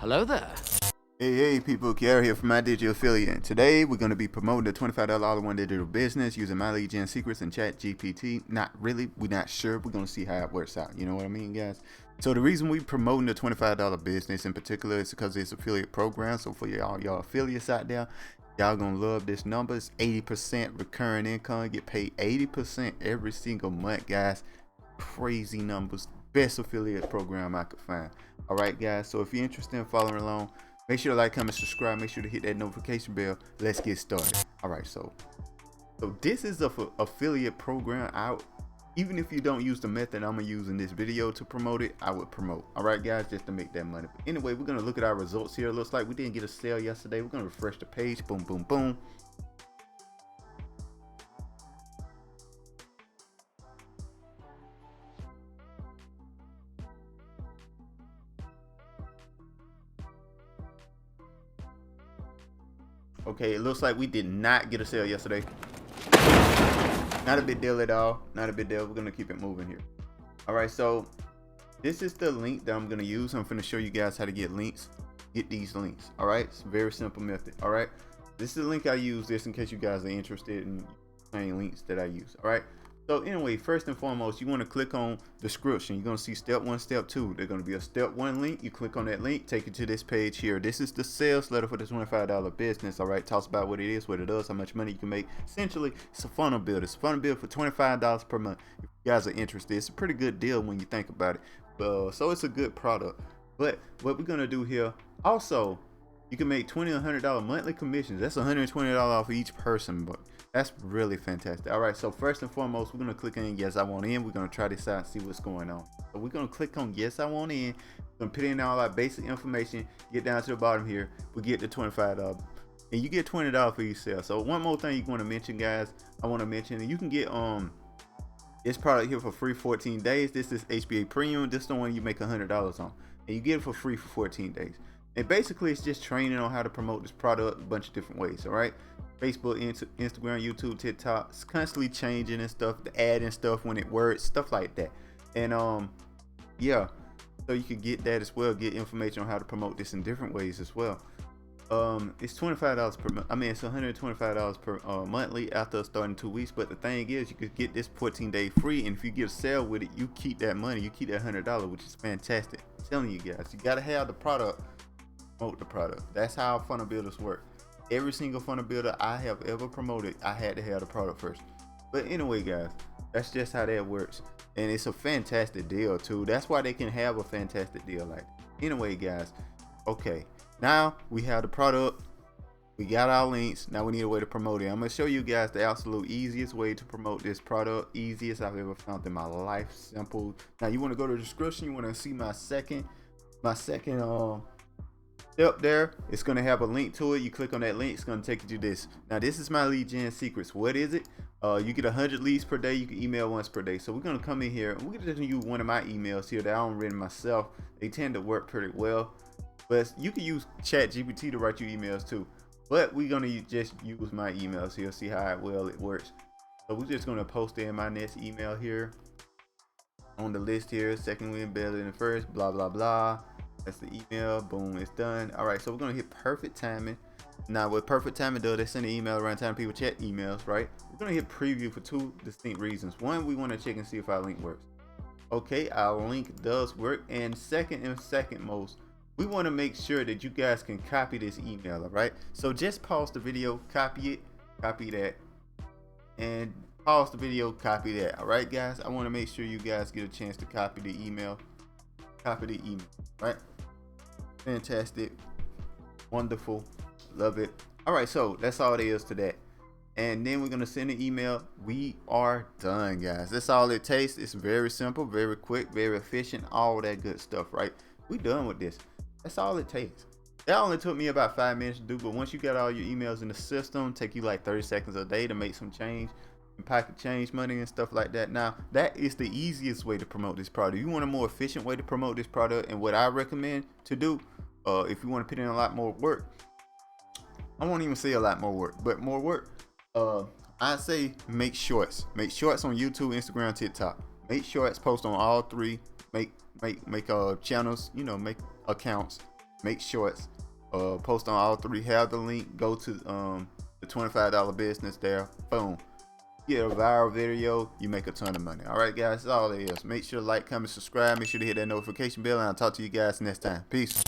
Hello there. Hey people, Kiara here from My Digital Affiliate. Today we're going to be promoting the $25 all-in-one digital business using My Lead Gen Secrets and ChatGPT. Not really, we're not sure. We're going to see how it works out. You know what I mean, guys? So the reason we're promoting the $25 business in particular is because it's affiliate program. So for y'all affiliates out there, y'all going to love this number. It's 80% recurring income. Get paid 80% every single month, guys. Crazy numbers. Best affiliate program I could find. All right, guys. So if you're interested in following along, make sure to like, comment, subscribe. Make sure to hit that notification bell. Let's get started. All right, so this is a affiliate program. Even if you don't use the method I'm gonna use in this video to promote it, I would promote. All right, guys, just to make that money. But anyway, we're gonna look at our results here. It looks like we didn't get a sale yesterday. We're gonna refresh the page. Boom, boom, boom. Okay, it looks like we did not get a sale yesterday. Not a big deal at all. Not a big deal. We're gonna keep it moving here. All right, so this is the link that I'm gonna use. I'm gonna show you guys how to get links. Get these links. All right, it's a very simple method. All right, this is the link I use. This in case you guys are interested in same links that I use. All right. So anyway, first and foremost, you want to click on description. You're going to see step 1, step 2. There's going to be a step 1 link. You click on that link, take you to this page here. This is the sales letter for the $25 business. All right, talks about what it is, what it does, how much money you can make. Essentially, it's a funnel builder. It's a funnel builder for $25 per month. If you guys are interested, it's a pretty good deal when you think about it. So it's a good product. But what we're going to do here, also, you can make $20 or $100 monthly commissions. That's $120 for each person, but that's really fantastic. All right, so first and foremost, we're gonna click on yes, I want in. We're gonna try this out and see what's going on. So we're gonna click on yes, I want in. We're gonna put in all our basic information. Get down to the bottom here. We get the $25, and you get $20 for each sale. So one more thing you want to mention, guys. I want to mention you can get this product here for free 14 days. This is HBA Premium. This is the one you make $100 on, and you get it for free for 14 days. And basically, it's just training on how to promote this product a bunch of different ways. All right. Facebook, Instagram, YouTube, TikTok, it's constantly changing and stuff, adding stuff when it works, stuff like that. And yeah, so you can get that as well, get information on how to promote this in different ways as well. It's $25 per month. I mean, it's $125 per monthly after starting 2 weeks. But the thing is, you could get this 14-day free, and if you get a sale with it, you keep that money, you keep that $100, which is fantastic. I'm telling you guys, you gotta have the product, promote the product. That's how funnel builders work. Every single funnel builder I have ever promoted, I had to have the product first. But anyway, guys, that's just how that works. And it's a fantastic deal too. That's why they can have a fantastic deal like that. Anyway, guys, okay, now we have the product, we got our links. Now we need a way to promote it. I'm gonna show you guys the absolute easiest way to promote this product. Easiest I've ever found in my life. Simple. Now you want to go to the description. You want to see my second step there. It's going to have a link to it. You click on that link, it's going to take you to this. Now this is My Lead Gen Secrets. What is it? You get 100 leads per day. You can email once per day. So we're going to come in here and we're going to use one of my emails here that I don't written myself. They tend to work pretty well, but you can use ChatGPT to write you emails too, but we're going to just use my emails here, see how well it works. So we're just going to post in my next email here on the list here. Second win better than the first, blah blah blah. That's the email. Boom, it's done. All right, so we're gonna hit perfect timing. Now what perfect timing does, they send an email around time people check emails, right? We're gonna hit preview for 2 distinct reasons. One, we want to check and see if our link works. Okay, our link does work. And second most, we want to make sure that you guys can copy this email. All right, so just pause the video, copy it, copy that, and pause the video, copy that. All right, guys, I want to make sure you guys get a chance to copy the email. Copy the email, right? Fantastic, wonderful, love it. All right, so that's all there is to that. And then we're gonna send an email. We are done, guys. That's all it takes. It's very simple, very quick, very efficient, all that good stuff, right? We done with this. That's all it takes. That only took me about 5 minutes to do, but once you got all your emails in the system, take you like 30 seconds a day to make some change and pocket change money and stuff like that. Now that is the easiest way to promote this product. You want a more efficient way to promote this product, and what I recommend to do, if you want to put in a lot more work, I won't even say a lot more work, but more work, I say make shorts on YouTube, Instagram, TikTok. Make shorts, post on all 3, make channels, make accounts, make shorts, post on all 3, have the link, go to the $25 business there, boom. Get a viral video, you make a ton of money. All right, guys, that's all it is. Make sure to like, comment, subscribe. Make sure to hit that notification bell, and I'll talk to you guys next time. Peace.